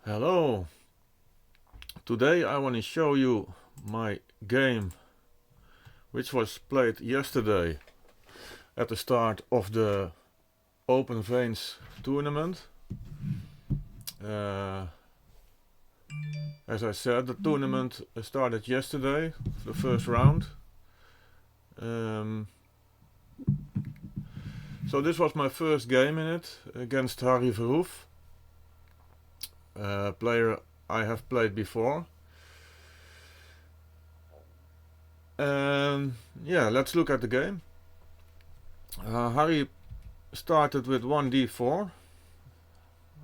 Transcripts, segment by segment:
Hello, today I want to show you my game which was played yesterday at the start of the Open Veens tournament. Uh, as I said, the tournament started yesterday, the first round. So this was my first game in it against Harry Verhoef, a player I have played before. Yeah, let's look at the game. Harry started with 1d4.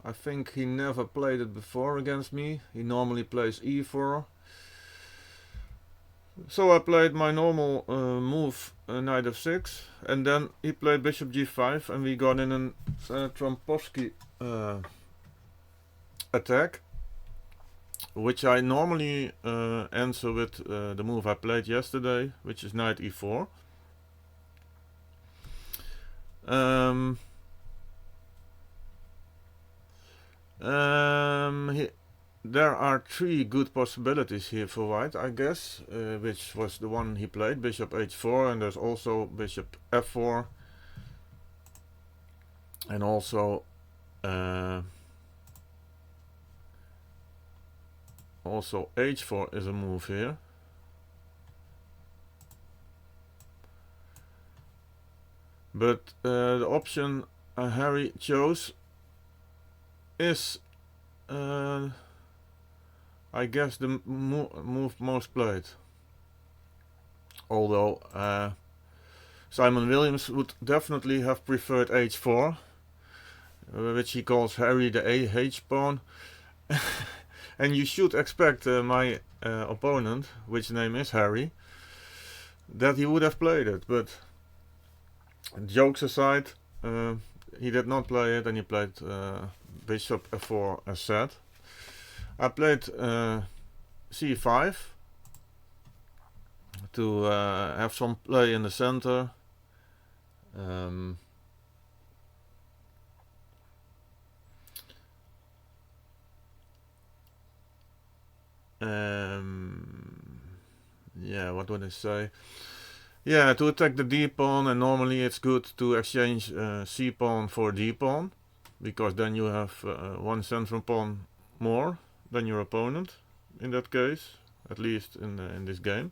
I think he never played it before against me. He normally plays e4. So I played my normal move, knight f6, and then he played bishop g5, and we got in a Trompovsky attack, which I normally answer with the move I played yesterday, which is knight e4. There are three good possibilities here for white, I guess, which was the one he played, bishop h4, and there's also bishop f4, and also h4 is a move here. But the option Harry chose is I guess the move most played. Although Simon Williams would definitely have preferred h4, which he calls Harry the AH pawn. And you should expect my opponent, which name is Harry, that he would have played it. But jokes aside, he did not play it, and he played bishop f4 as said. I played c5 to have some play in the center. Yeah, what would I say? Yeah, to attack the d pawn, and normally it's good to exchange c pawn for d pawn, because then you have one central pawn more than your opponent in that case, at least in this game.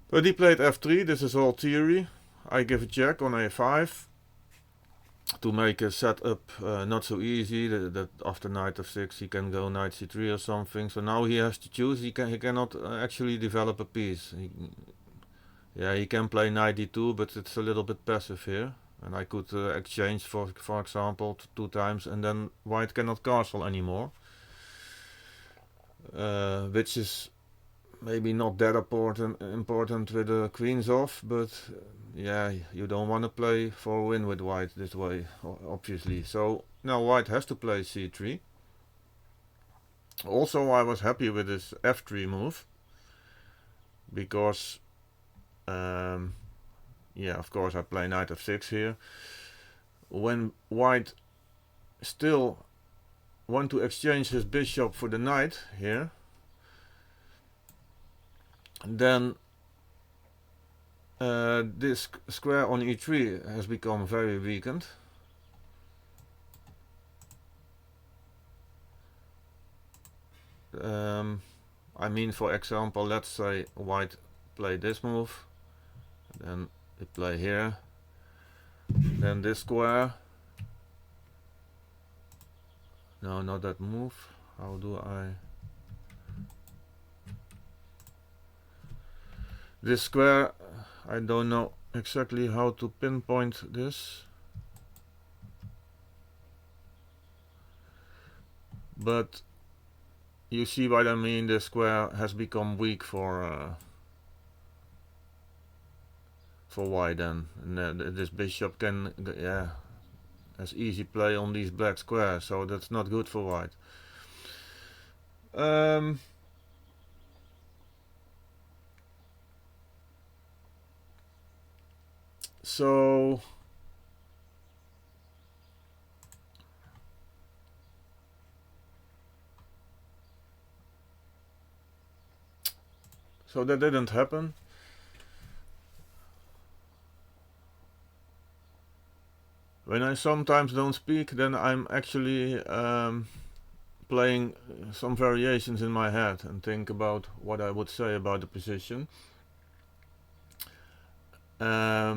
But he played f3. This is all theory. I give a check on a5 to make a setup not so easy. That after knight f6 he can go knight c3 or something. So now he has to choose. He cannot actually develop a piece. He can play knight d2, but it's a little bit passive here. And I could exchange for example two times, and then white cannot castle anymore, which is maybe not that important with the queens off, but yeah, you don't want to play for a win with white this way, obviously. So now white has to play c3. Also, I was happy with this f3 move, because yeah, of course I play knight f6 here. When white still want to exchange his bishop for the knight here, then this square on e3 has become very weakened. I mean, for example, let's say white play this move, then we play here, then this square. No, not that move. How do I... This square, I don't know exactly how to pinpoint this, but you see what I mean. This square has become weak for white then, and this bishop can has easy play on these black squares, so that's not good for white. So So that didn't happen. When I sometimes don't speak, then I'm actually playing some variations in my head and think about what I would say about the position. Yeah,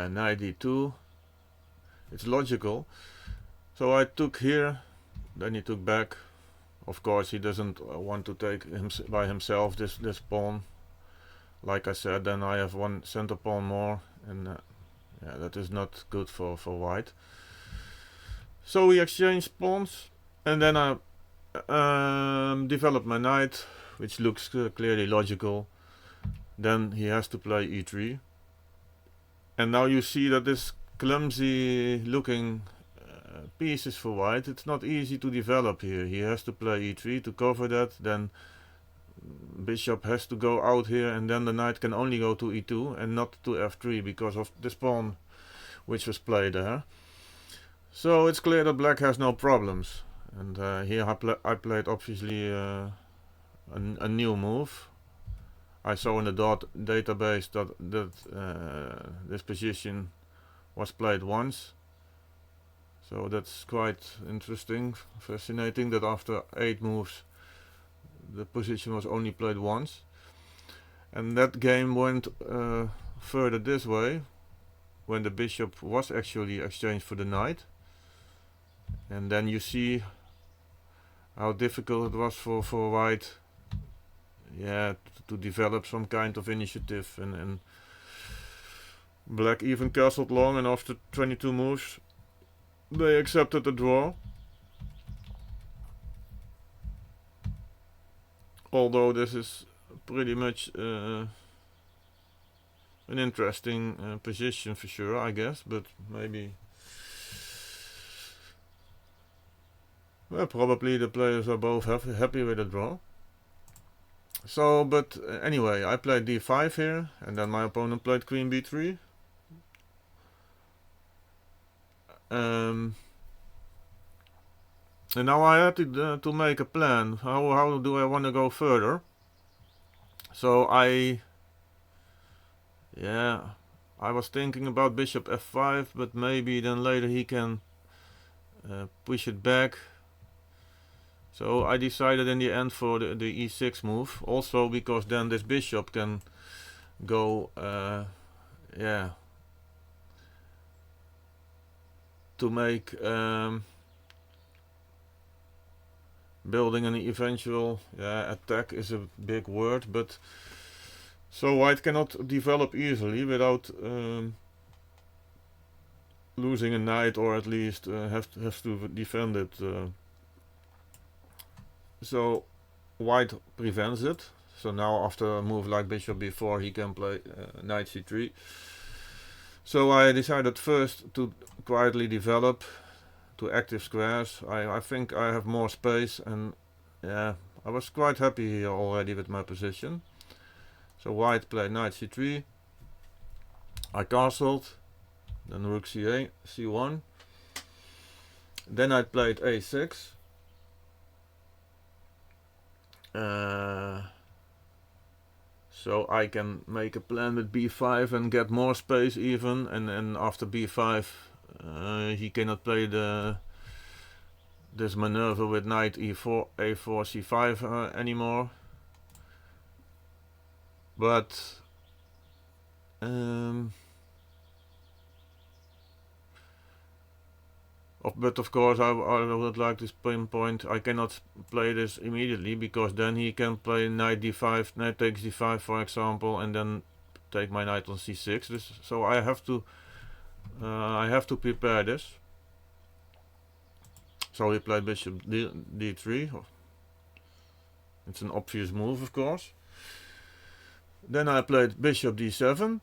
knight d2. It's logical. So I took here, then he took back. Of course, he doesn't want to take by himself this pawn. Like I said, then I have one center pawn more, and yeah, that is not good for white. So we exchanged pawns, and then I developed my knight, which looks clearly logical. Then he has to play e3. And now you see that this clumsy looking pieces for white, it's not easy to develop here. He has to play e3 to cover that, then bishop has to go out here, and then the knight can only go to e2 and not to f3 because of this pawn which was played there. So it's clear that black has no problems. And here I played obviously a new move. I saw in the database that this position was played once. So that's quite interesting, fascinating that after 8 moves the position was only played once. And that game went further this way, when the bishop was actually exchanged for the knight. And then you see how difficult it was for white, yeah, to develop some kind of initiative, and black even castled long, and after 22 moves they accepted the draw. Although this is pretty much an interesting position for sure, I guess, but maybe, well, probably the players are both happy with the draw. So, but anyway, I played d5 here, and then my opponent played queen b3. And now I had to make a plan. How do I want to go further? So I was thinking about bishop f5, but maybe then later he can push it back. So I decided in the end for the e6 move, also because then this bishop can go, to make building an eventual attack is a big word, but so white cannot develop easily without losing a knight, or at least have to defend it. So white prevents it. So now after a move like bishop b4 he can play knight c3. So I decided first to quietly develop to active squares. I think I have more space, and yeah, I was quite happy here already with my position. So white played knight c3. I castled, then rook c1. Then I played a6. So I can make a plan with b5 and get more space even, and after b5 he cannot play this maneuver with knight e4, a4, c5 anymore. But of course I would like to pinpoint I cannot play this immediately, because then he can play knight d5, knight takes d5 for example, and then take my knight on c6. So I have to prepare this. So he played bishop d3. It's an obvious move, of course. Then I played bishop d7.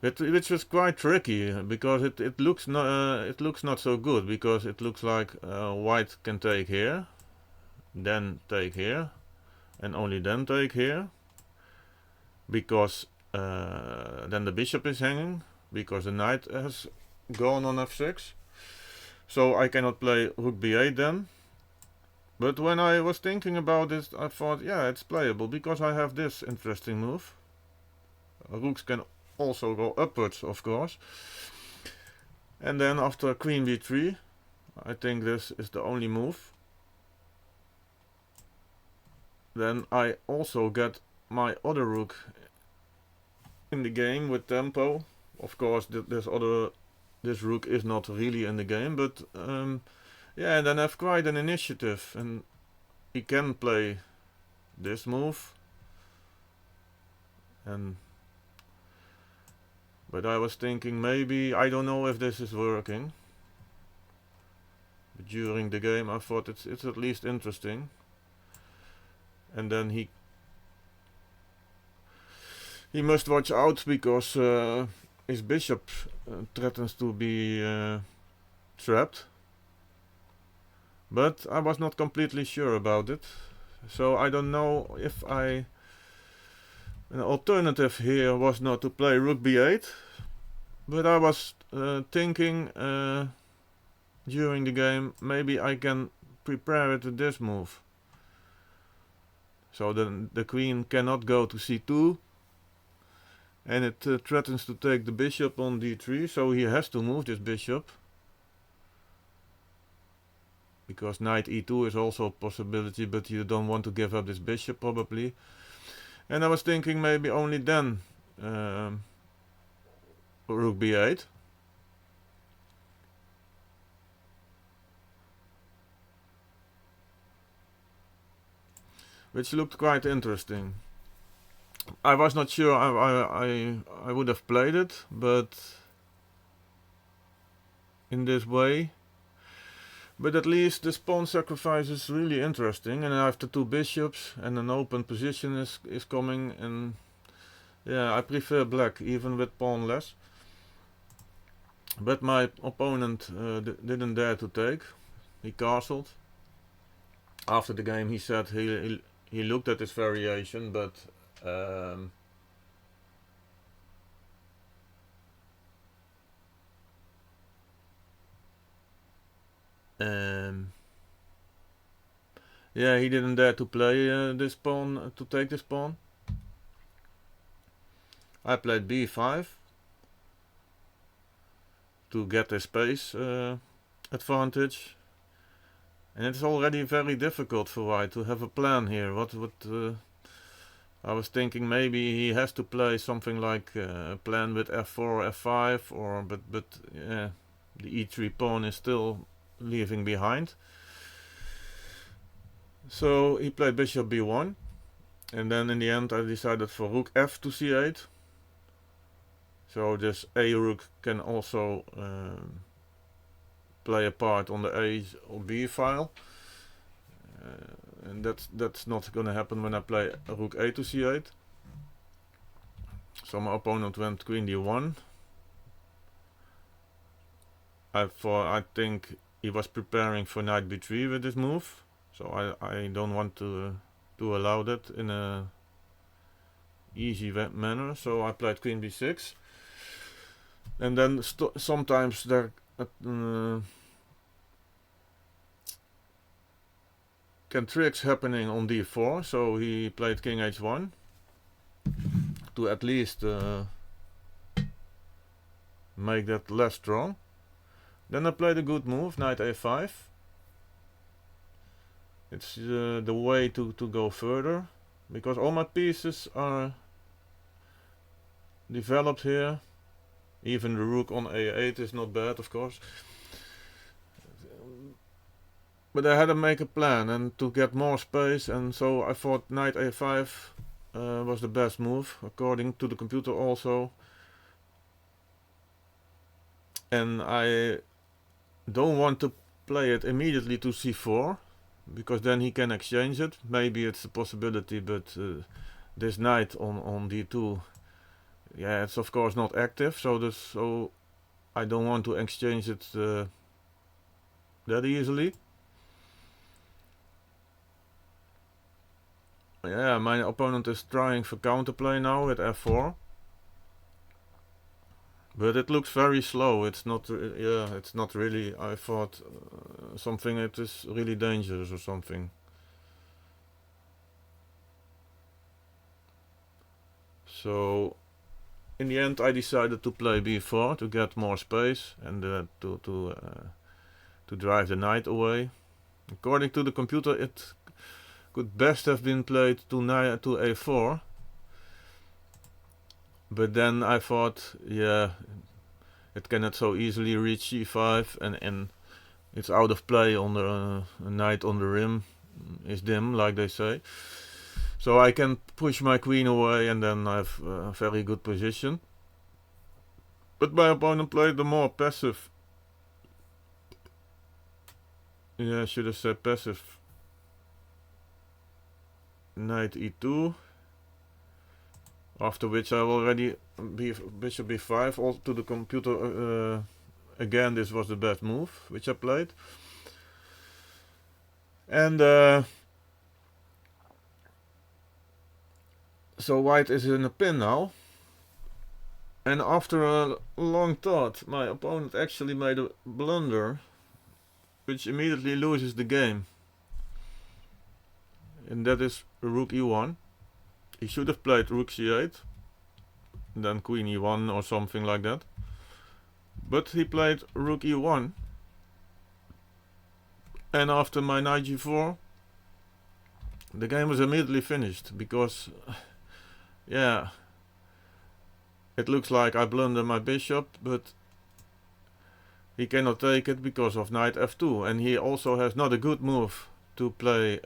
Which was quite tricky, because it looks not so good, because it looks like white can take here, then take here, and only then take here, because then the bishop is hanging, because the knight has gone on f6. So I cannot play rook b8 then. But when I was thinking about this, I thought, yeah, it's playable because I have this interesting move. Rooks can also go upwards, of course. And then after queen b3, I think this is the only move. Then I also get my other rook in the game with tempo. Of course, this rook is not really in the game, but yeah, and then I have quite an initiative, and he can play this move. But I was thinking maybe, I don't know if this is working. But during the game I thought it's at least interesting. And then he must watch out because his bishop threatens to be trapped. But I was not completely sure about it. So I don't know if an alternative here was not to play rook b8. But I was thinking during the game, maybe I can prepare it with this move. So then the queen cannot go to c2. And it threatens to take the bishop on d3, so he has to move this bishop. Because knight e2 is also a possibility, but you don't want to give up this bishop probably. And I was thinking maybe only then rook b8. Which looked quite interesting. I was not sure I would have played it, but in this way. But at least this pawn sacrifice is really interesting, and I have the two bishops and an open position is coming, and yeah, I prefer black even with pawn less. But my opponent didn't dare to take. He castled. After the game he said he looked at this variation, but yeah, he didn't dare to play this pawn, to take this pawn. I played b5 to get a space advantage, and it's already very difficult for white to have a plan here. I was thinking maybe he has to play something like a plan with f4 or f5, or but yeah, the e3 pawn is still leaving behind. So he played bishop b1, and then in the end I decided for rook f to c8. So this a rook can also play a part on the a or b file, and that's not going to happen when I play rook a to c8. So my opponent went queen d1. I think he was preparing for knight b3 with this move, so I don't want to allow that in a easy manner. So I played queen b6, and then sometimes there can tricks happening on d4. So he played king h1 to at least make that less strong. Then I played a good move, knight a5. It's the way to go further, because all my pieces are developed here. Even the rook on a8 is not bad, of course. But I had to make a plan and to get more space, and so I thought knight a5 was the best move, according to the computer also. And I don't want to play it immediately to c4, because then he can exchange it. Maybe it's a possibility, but this knight on d2, yeah, it's of course not active, so I don't want to exchange it that easily. Yeah, my opponent is trying for counterplay now with f4. But it looks very slow. It's not. Yeah, it's not really. I thought something. It is really dangerous or something. So, in the end, I decided to play b4 to get more space and to drive the knight away. According to the computer, it could best have been played to a4. But then I thought, yeah, it cannot so easily reach c5, and it's out of play on the a knight on the rim is dim, like they say. So I can push my queen away, and then I have a very good position. But my opponent played the more passive. Yeah, I should have said passive. Knight e2. After which I already bishop b5. Also to the computer, again, this was the best move which I played. And so white is in a pin now. And after a long thought, my opponent actually made a blunder, which immediately loses the game. And that is rook e1. He should have played rook c8, then queen e1 or something like that. But he played rook e1. And after my knight g4, the game was immediately finished, because, yeah, it looks like I blunder my bishop, but he cannot take it because of knight f2. And he also has not a good move to play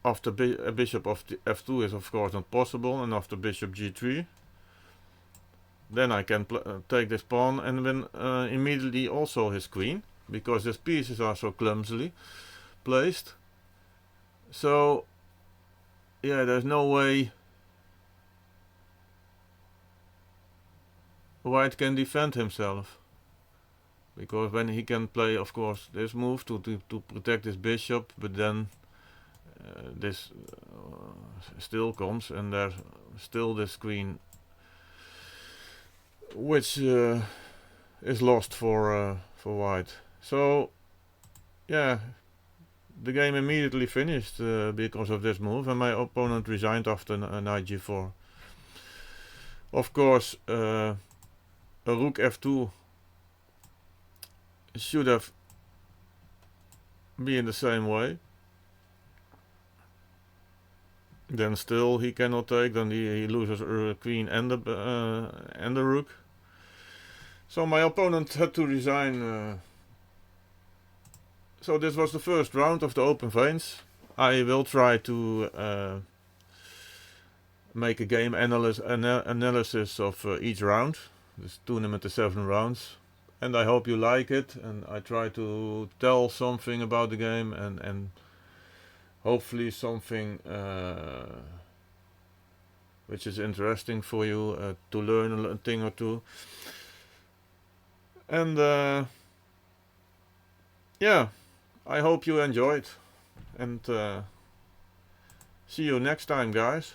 after a bishop of f2 is of course not possible, and after bishop g3. Then I can take this pawn and win immediately also his queen, because his pieces are so clumsily placed. So, yeah, there's no way white can defend himself. Because when he can play, of course, this move to protect his bishop, but then this still comes, and there's still this queen, which is lost for white. So, yeah, the game immediately finished because of this move, and my opponent resigned after knight g4. Of course, a rook f2 should have been the same way. Then still he cannot take, then he loses queen and the rook. So my opponent had to resign. So this was the first round of the Open Veens. I will try to make a game analysis of each round. This tournament is 7 rounds. And I hope you like it, and I try to tell something about the game, and hopefully something which is interesting for you to learn a thing or two. And yeah, I hope you enjoyed, and see you next time, guys.